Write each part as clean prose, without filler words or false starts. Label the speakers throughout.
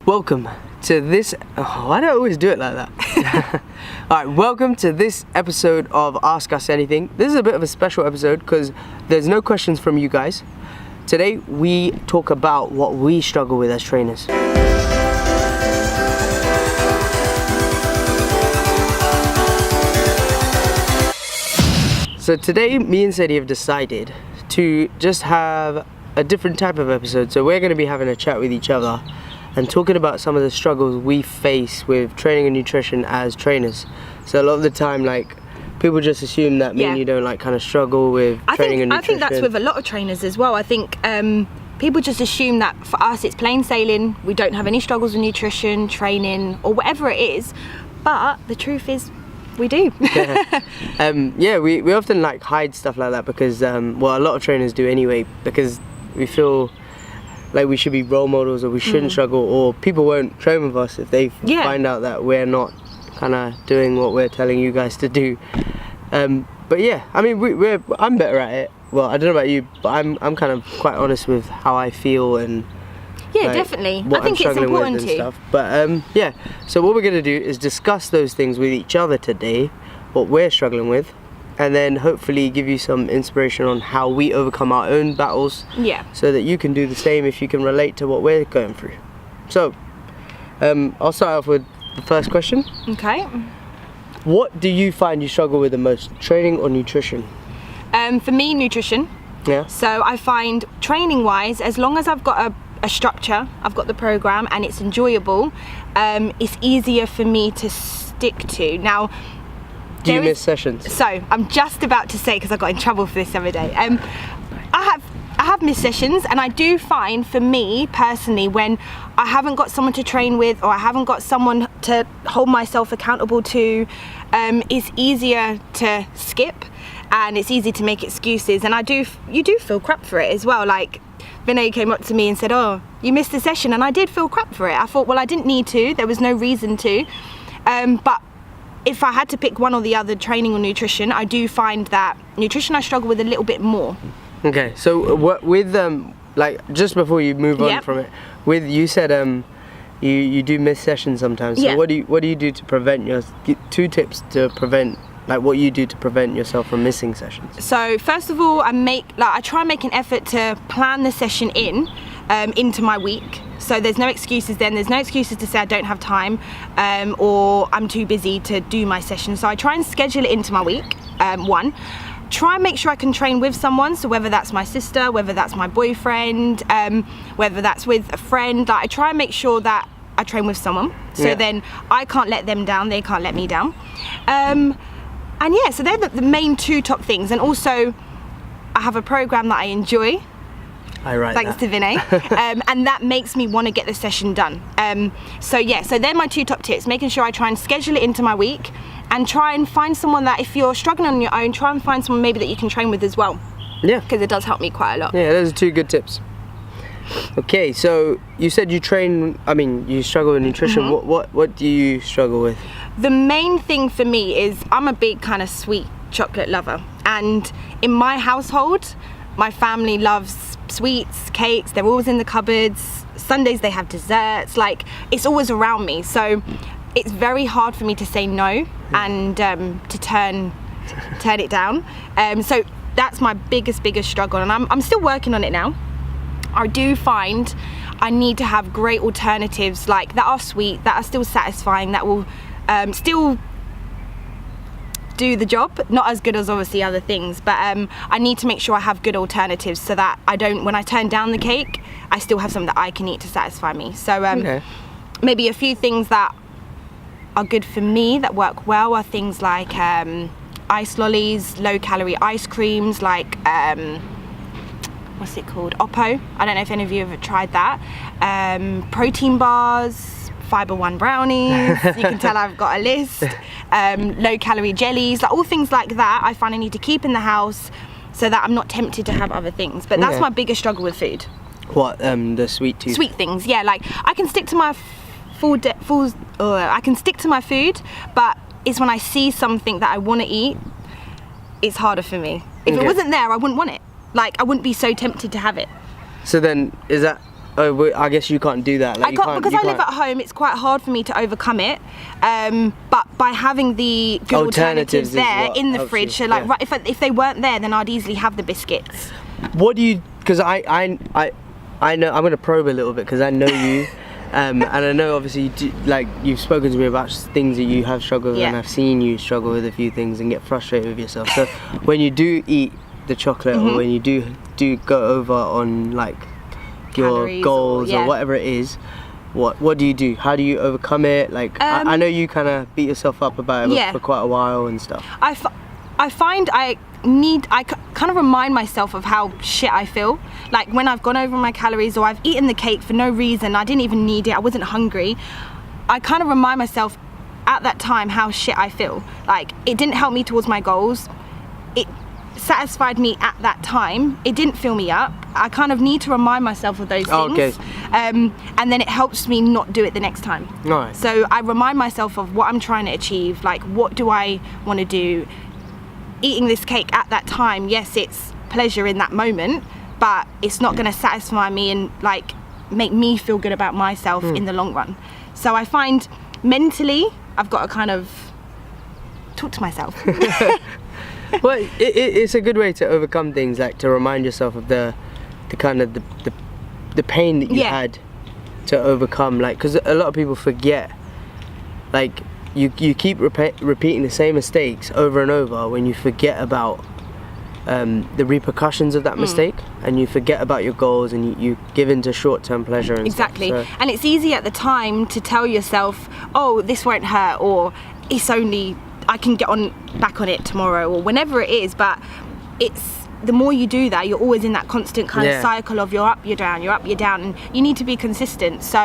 Speaker 1: Welcome to this. Oh, why do I always do it like that? Alright, welcome to this episode of Ask Us Anything. This is a bit of a special episode because there's no questions from you guys. Today we talk about what we struggle with as trainers. So today me and Sadie have decided to just have a different type of episode. So we're going to be having a chat with each other and talking about some of the struggles we face with training and nutrition as trainers. So a lot of the time, like, people just assume that me and you don't like kind of struggle with training and nutrition.
Speaker 2: I think that's with a lot of trainers as well. I think people just assume that for us it's plain sailing, we don't have any struggles with nutrition, training, or whatever it is. But the truth is, we do. We often like hide stuff like that because, well, a lot of trainers do anyway, because we feel like we should be role models or we shouldn't struggle, or people won't train with us if they find out that we're not kind of doing what we're telling you guys to do. But yeah, I mean, I'm better at it. Well, I don't know about you, but I'm kind of quite honest with how I feel and definitely. I think it's important to.
Speaker 1: Stuff. But so what we're gonna do is discuss those things with each other today, what we're struggling with, and then hopefully give you some inspiration on how we overcome our own battles, so that you can do the same if you can relate to what we're going through. So I'll start off with the first question.
Speaker 2: Okay.
Speaker 1: What do you find you struggle with the most, training or nutrition?
Speaker 2: For me, nutrition.
Speaker 1: Yeah.
Speaker 2: So I find training wise, as long as I've got a structure, I've got the program and it's enjoyable, it's easier for me to stick to. Now,
Speaker 1: do you miss sessions?
Speaker 2: So I'm just about to say, because I got in trouble for this the other day. I have missed sessions, and I do find, for me personally, when I haven't got someone to train with or I haven't got someone to hold myself accountable to, it's easier to skip and it's easy to make excuses, and you do feel crap for it as well. Like, Vinay came up to me and said, "Oh, you missed a session," and I did feel crap for it. I thought, well, I didn't need to, there was no reason to, but if I had to pick one or the other, training or nutrition, I do find that nutrition I struggle with a little bit more.
Speaker 1: Okay, so what with like, just before you move on from it, you said you do miss sessions sometimes. So what do you do to prevent 2 tips to prevent, like, what you do to prevent yourself from missing sessions? So
Speaker 2: first of all, I try and make an effort to plan the session into my week. So there's no excuses then. There's no excuses to say I don't have time or I'm too busy to do my session. So I try and schedule it into my week, one. Try and make sure I can train with someone. So whether that's my sister, whether that's my boyfriend, whether that's with a friend, like, I try and make sure that I train with someone. So then I can't let them down, they can't let me down. So they're the main 2 top things. And also, I have a program that I enjoy. Thanks to Vinay, and that makes me want to get the session done. So they're my 2 top tips, making sure I try and schedule it into my week, and try and find someone that, if you're struggling on your own, try and find someone maybe that you can train with as well. Yeah. Because it does help me quite a lot. Yeah,
Speaker 1: those are 2 good tips. Okay, so you said you struggle with nutrition. What do you struggle with?
Speaker 2: The main thing for me is I'm a big kind of sweet chocolate lover, and in my household, my family loves sweets, cakes, they're always in the cupboards. Sundays they have desserts, like, it's always around me. So it's very hard for me to say no and to turn it down. So that's my biggest struggle, and I'm still working on it now. I do find I need to have great alternatives, like, that are sweet, that are still satisfying, that will still do the job, not as good as obviously other things, but I need to make sure I have good alternatives so that when I turn down the cake, I still have something that I can eat to satisfy me. So maybe a few things that are good for me that work well are things like ice lollies, low calorie ice creams, like what's it called, Oppo. I don't know if any of you have tried that. Protein bars, Fiber One brownies, you can tell I've got a list. Low calorie jellies, like, all things like that I find I need to keep in the house so that I'm not tempted to have other things. But that's my biggest struggle with food.
Speaker 1: What, the sweet tooth?
Speaker 2: Sweet things, yeah. Like, I can stick to my I can stick to my food, but it's when I see something that I want to eat, it's harder for me. If it wasn't there, I wouldn't want it. Like, I wouldn't be so tempted to have it.
Speaker 1: So then, is that Oh, I guess you can't do that. Like,
Speaker 2: because I live at home, it's quite hard for me to overcome it. But by having the good alternatives there in the fridge, so like right, if they weren't there, then I'd easily have the biscuits.
Speaker 1: What do you? Because I know I'm gonna probe a little bit because I know you, and I know obviously you do, like you've spoken to me about things that you have struggled with, and I've seen you struggle with a few things and get frustrated with yourself. So when you do eat the chocolate, or when you do go over on like your goals or whatever it is, what do you do? How do you overcome it? Like I know you kind of beat yourself up about it for quite a while and stuff.
Speaker 2: I find I kind of remind myself of how shit I feel. Like when I've gone over my calories or I've eaten the cake for no reason, I didn't even need it, I wasn't hungry, I kind of remind myself at that time how shit I feel. Like it didn't help me towards my goals, it satisfied me at that time, it didn't fill me up. I kind of need to remind myself of those things, and then it helps me not do it the next time.
Speaker 1: Right.
Speaker 2: So I remind myself of what I'm trying to achieve, like what do I want to do. Eating this cake at that time, yes, it's pleasure in that moment, but it's not going to satisfy me and like make me feel good about myself in the long run. So I find mentally I've got to kind of talk to myself.
Speaker 1: Well, it's a good way to overcome things, like to remind yourself of the kind of the pain that you had to overcome, like because a lot of people forget, like you keep repeating the same mistakes over and over when you forget about the repercussions of that mistake, and you forget about your goals, and you give into short-term pleasure and
Speaker 2: exactly
Speaker 1: stuff, so.
Speaker 2: And it's easy at the time to tell yourself, oh, this won't hurt, or it's only, I can get back on it tomorrow, or whenever it is. But it's the more you do that, you're always in that constant kind of cycle of you're up, you're down, you're up, you're down, and you need to be consistent. So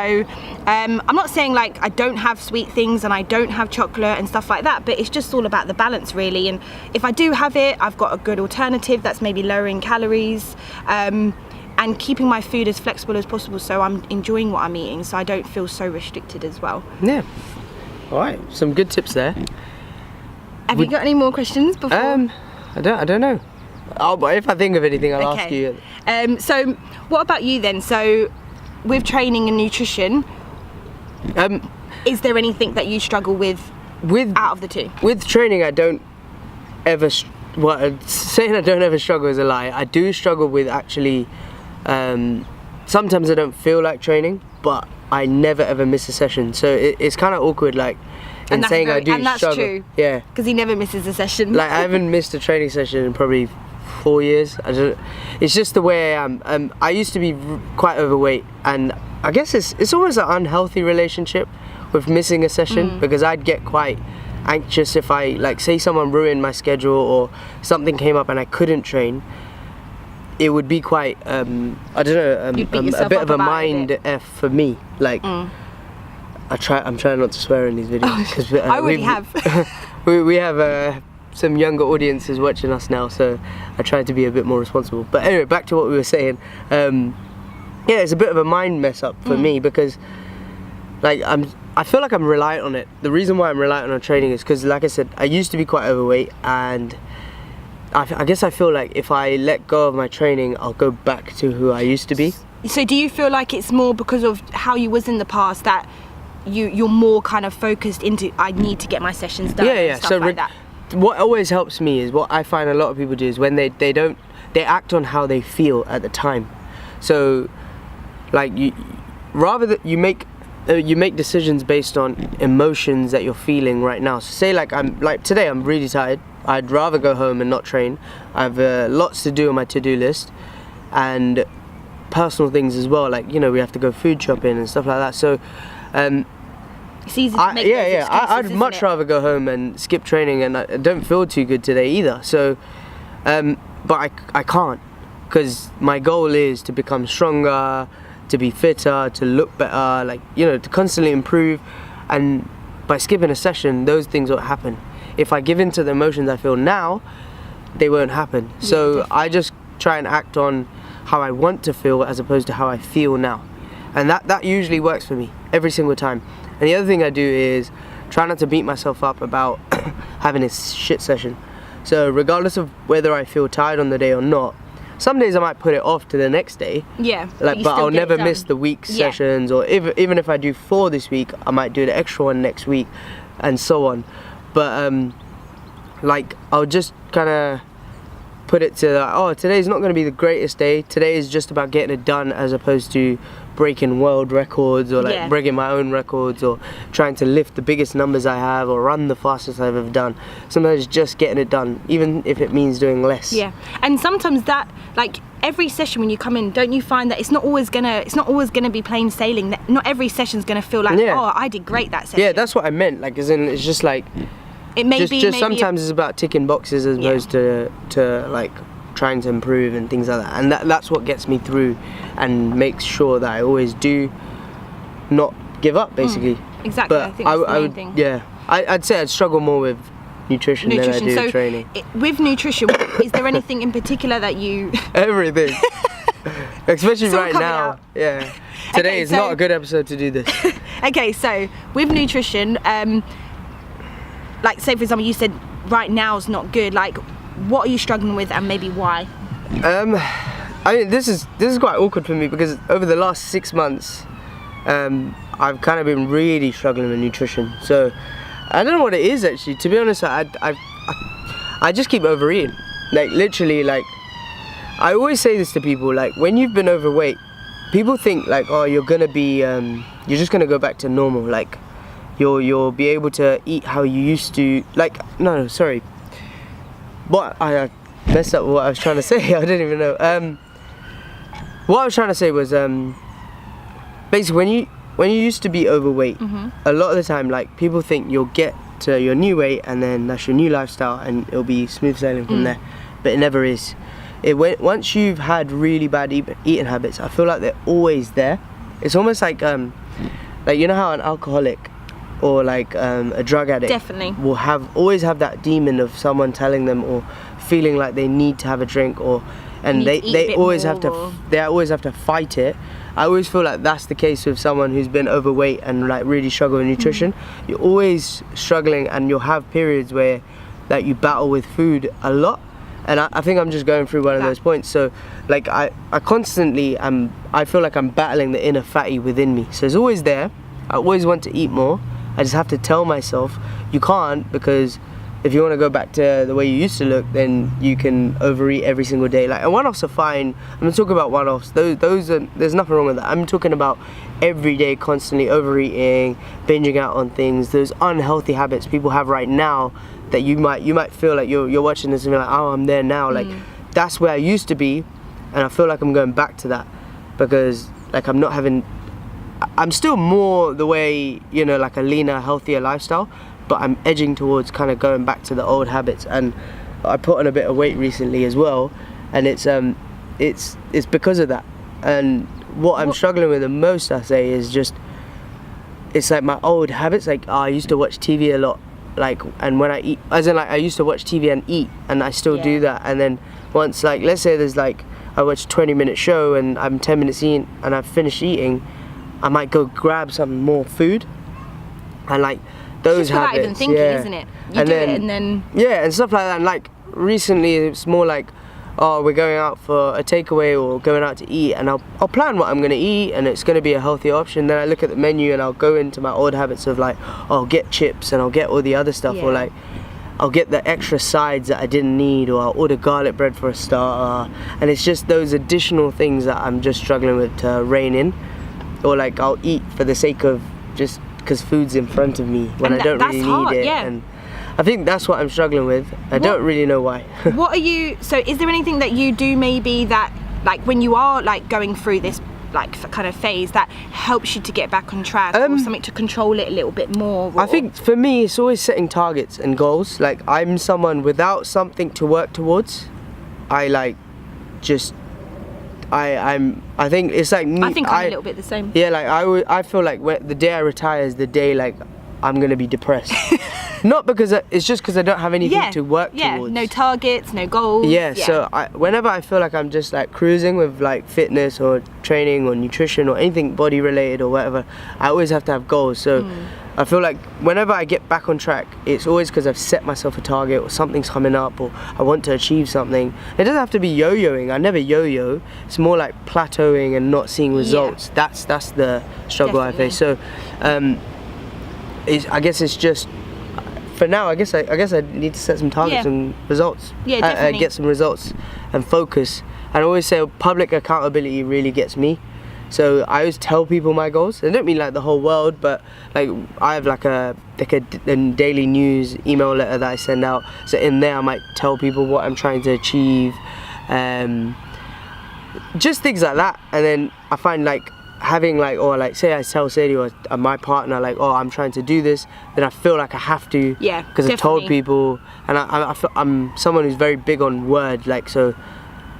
Speaker 2: I'm not saying like I don't have sweet things and I don't have chocolate and stuff like that, but it's just all about the balance really. And if I do have it, I've got a good alternative that's maybe lowering calories, and keeping my food as flexible as possible, so I'm enjoying what I'm eating, so I don't feel so restricted as well.
Speaker 1: Yeah. All right, some good tips there.
Speaker 2: Have you got any more questions before?
Speaker 1: I don't know. Oh, but if I think of anything, I'll ask you.
Speaker 2: So what about you then? So with training and nutrition, is there anything that you struggle with out of the two? With
Speaker 1: training, I don't ever, saying I don't ever struggle is a lie. I do struggle with actually, sometimes I don't feel like training, but I never ever miss a session. So it's kind of awkward, like, in saying I do struggle.
Speaker 2: And that's true.
Speaker 1: Yeah.
Speaker 2: Because he never misses a session.
Speaker 1: Like, I haven't missed a training session in probably 4 years. It's just the way I am. I used to be quite overweight, and I guess it's almost an unhealthy relationship with missing a session, because I'd get quite anxious if I, like, say someone ruined my schedule or something came up and I couldn't train. It would be quite I don't know, a bit of a mind F for me. Like, I'm trying not to swear in these videos because
Speaker 2: I already have.
Speaker 1: we have some younger audiences watching us now, so I try to be a bit more responsible. But anyway, back to what we were saying. Yeah, it's a bit of a mind mess up for me, because like I feel like I'm reliant on it. The reason why I'm reliant on training is because, like I said, I used to be quite overweight, and I guess I feel like if I let go of my training, I'll go back to who I used to be. So
Speaker 2: do you feel like it's more because of how you was in the past that you're more kind of focused into, I need to get my sessions done?
Speaker 1: Yeah.
Speaker 2: And stuff like that.
Speaker 1: What always helps me is, what I find a lot of people do is when they act on how they feel at the time. So like you make decisions based on emotions that you're feeling right now. So say like today I'm really tired. I'd rather go home and not train. I have lots to do on my to-do list, and personal things as well, like, you know, we have to go food shopping and stuff like that. So
Speaker 2: it's easy to make those excuses,
Speaker 1: I'd much rather go home and skip training, and I don't feel too good today either. So but I can't, because my goal is to become stronger, to be fitter, to look better, like, you know, to constantly improve. And by skipping a session, those things won't happen. If I give in to the emotions I feel now, they won't happen. So I just try and act on how I want to feel as opposed to how I feel now. And that usually works for me every single time. And the other thing I do is try not to beat myself up about having a shit session. So regardless of whether I feel tired on the day or not, some days I might put it off to the next day.
Speaker 2: Yeah.
Speaker 1: Like, but I'll never miss the week sessions, or even if I do 4 this week, I might do the extra one next week, and so on. But like, I'll just kind of put it to like, oh, today's not going to be the greatest day. Today is just about getting it done, as opposed to breaking world records, or like breaking my own records, or trying to lift the biggest numbers I have, or run the fastest I've ever done. Sometimes just getting it done, even if it means doing less.
Speaker 2: Yeah, and sometimes that, like, every session when you come in, don't you find that it's not always gonna be plain sailing? That not every session's gonna feel like, oh, I did great that session.
Speaker 1: Yeah, that's what I meant. Like, as in, it's just like,
Speaker 2: it may
Speaker 1: just sometimes it's about ticking boxes as opposed to like trying to improve and things like that. And that's what gets me through and makes sure that I always do not give up, basically.
Speaker 2: Exactly.
Speaker 1: But
Speaker 2: I think that's the main thing.
Speaker 1: Yeah, I'd say I'd struggle more with nutrition than I do
Speaker 2: so
Speaker 1: training.
Speaker 2: With nutrition, is there anything in particular that you...
Speaker 1: Everything. Especially right now.
Speaker 2: Out.
Speaker 1: Yeah. Today is not a good episode to do this.
Speaker 2: Okay, so with nutrition, like, say for example, you said right now is not good. Like, what are you struggling with, and maybe why?
Speaker 1: I mean, this is quite awkward for me, because over the last 6 months, I've kind of been really struggling with nutrition. So I don't know what it is, actually. To be honest, I just keep overeating. Like, literally, like, I always say this to people, like, when you've been overweight, people think like, oh, you're gonna be, you're just gonna go back to normal. Like, you'll be able to eat how you used to. Like, no, sorry. What I messed up what I was trying to say. I didn't even know. What I was trying to say was, basically, when you used to be overweight, a lot of the time, like, people think you'll get to your new weight and then that's your new lifestyle and it'll be smooth sailing from there. But it never is. Once you've had really bad eating habits, I feel like they're always there. It's almost like you know how an alcoholic or like a drug addict will always have that demon of someone telling them or feeling like they need to have a drink, and they always have to fight it. I always feel like that's the case with someone who's been overweight and like really struggle with nutrition. You're always struggling, and you'll have periods where like you battle with food a lot. And I think I'm just going through one of those points. So like I constantly I feel like I'm battling the inner fatty within me. So it's always there. I always want to eat more. I just have to tell myself you can't, because if you want to go back to the way you used to look, then you can overeat every single day. Like, and one-offs are fine. I'm not talking about one-offs. Those are, there's nothing wrong with that. I'm talking about every day constantly overeating, binging out on things, those unhealthy habits people have right now that you might feel like you're watching this and be like, oh, I'm there now. Like, that's where I used to be, and I feel like I'm going back to that, because like I'm still more the way, you know, like a leaner, healthier lifestyle, but I'm edging towards kind of going back to the old habits. And I put on a bit of weight recently as well, and it's because of that. And what I'm struggling with the most, I say, is just, it's like my old habits. Like, I used to watch TV a lot, like, and when I eat, as in like I used to watch TV and eat, and I still do that. And then once, like, let's say there's like, I watch a 20-minute show and I'm 10 minutes in and I've finished eating, I might go grab some more food, and like those habits. Without even thinking,
Speaker 2: isn't it? You do it and then
Speaker 1: and stuff like that. And like recently, it's more like, oh, we're going out for a takeaway or going out to eat, and I'll plan what I'm gonna eat, and it's gonna be a healthy option. Then I look at the menu and I'll go into my old habits of like, oh, I'll get chips and I'll get all the other stuff, or like I'll get the extra sides that I didn't need, or I'll order garlic bread for a starter. And it's just those additional things that I'm just struggling with to rein in. Or like I'll eat for the sake of just because food's in front of me when I don't really need it. And I think that's what I'm struggling with. I don't really know why.
Speaker 2: What are you, so is there anything that you do maybe that, like when you are like going through this like kind of phase, that helps you to get back on track, or something to control it a little bit more?
Speaker 1: I think for me it's always setting targets and goals. Like, I'm someone without something to work towards, I like just I think it's like me.
Speaker 2: I think I'm a little bit the same.
Speaker 1: Yeah, like I feel like the day I retire is the day like I'm gonna be depressed. Not because it's just because I don't have anything to work towards.
Speaker 2: No targets, no goals.
Speaker 1: So whenever I feel like I'm just like cruising with like fitness or training or nutrition or anything body related or whatever, I always have to have goals. So I feel like whenever I get back on track, it's always because I've set myself a target or something's coming up or I want to achieve something. It doesn't have to be yo-yoing. I never yo-yo. It's more like plateauing and not seeing results. Yeah. That's the struggle I face. So I guess it's just, for now, I guess I need to set some targets and results.
Speaker 2: Yeah, definitely.
Speaker 1: Get some results and focus. And I always say public accountability really gets me. So I always tell people my goals. I don't mean like the whole world, but like I have like a daily news email letter that I send out. So in there I might tell people what I'm trying to achieve, just things like that. And then I find like having like, or like say I tell Sadie or my partner like, oh, I'm trying to do this, then I feel like I have to, because I've told people. And I'm someone who's very big on word, like, so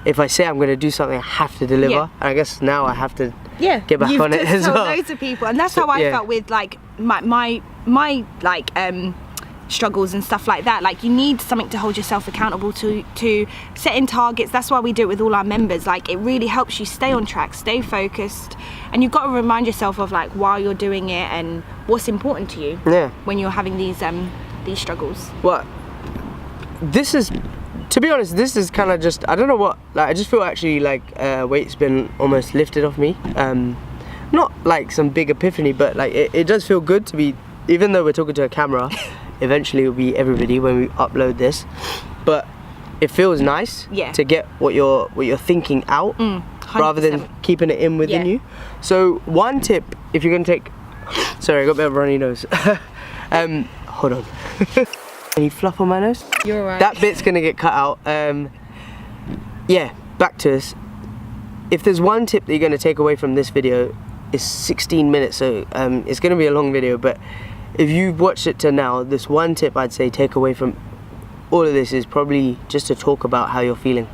Speaker 1: if I say I'm going to do something, I have to deliver. And I guess now I have to get back on it as well.
Speaker 2: You've loads of people, and that's how I felt with like my like struggles and stuff like that. Like, you need something to hold yourself accountable to setting targets. That's why we do it with all our members. Like, it really helps you stay on track, stay focused, and you've got to remind yourself of like why you're doing it and what's important to you when you're having these struggles.
Speaker 1: Well, this is, to be honest, this is kind of just, I don't know what, like, I just feel actually like weight's been almost lifted off me. Not like some big epiphany, but like it does feel good to be, even though we're talking to a camera, eventually it'll be everybody when we upload this, but it feels nice to get what you're thinking out, rather than keeping it in within you. So one tip, if you're gonna take, sorry, I got a bit of a runny nose. Hold on. Any fluff on my nose?
Speaker 2: You're right.
Speaker 1: That bit's gonna get cut out. Yeah, back to us. If there's one tip that you're gonna take away from this video, it's 16 minutes, so it's gonna be a long video, but if you've watched it to now, this one tip I'd say take away from all of this is probably just to talk about how you're feeling.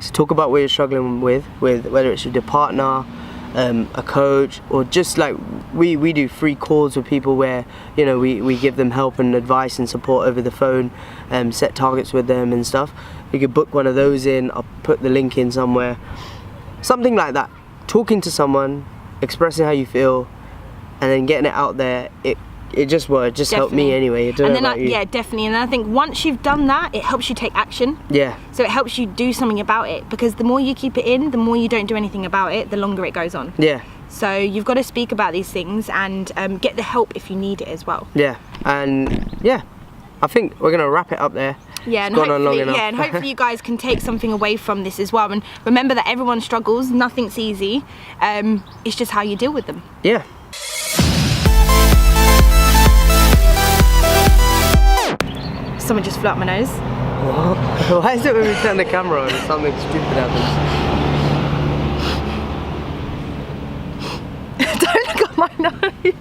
Speaker 1: So talk about what you're struggling with whether it's with your partner, a coach, or just like we do free calls with people where, you know, we give them help and advice and support over the phone, set targets with them and stuff. You could book one of those in. I'll put the link in somewhere, something like that. Talking to someone, expressing how you feel, and then getting it out there, it just helped me anyway.
Speaker 2: Definitely. And I think once you've done that, it helps you take action. So it helps you do something about it, because the more you keep it in, the more you don't do anything about it, the longer it goes on. So you've got to speak about these things and get the help if you need it as well.
Speaker 1: And I think we're gonna wrap it up there.
Speaker 2: And hopefully you guys can take something away from this as well. And remember that everyone struggles, nothing's easy. It's just how you deal with them. Someone just flew up my nose.
Speaker 1: What? Why is it when we turn the camera on something stupid happens?
Speaker 2: Don't look at my nose.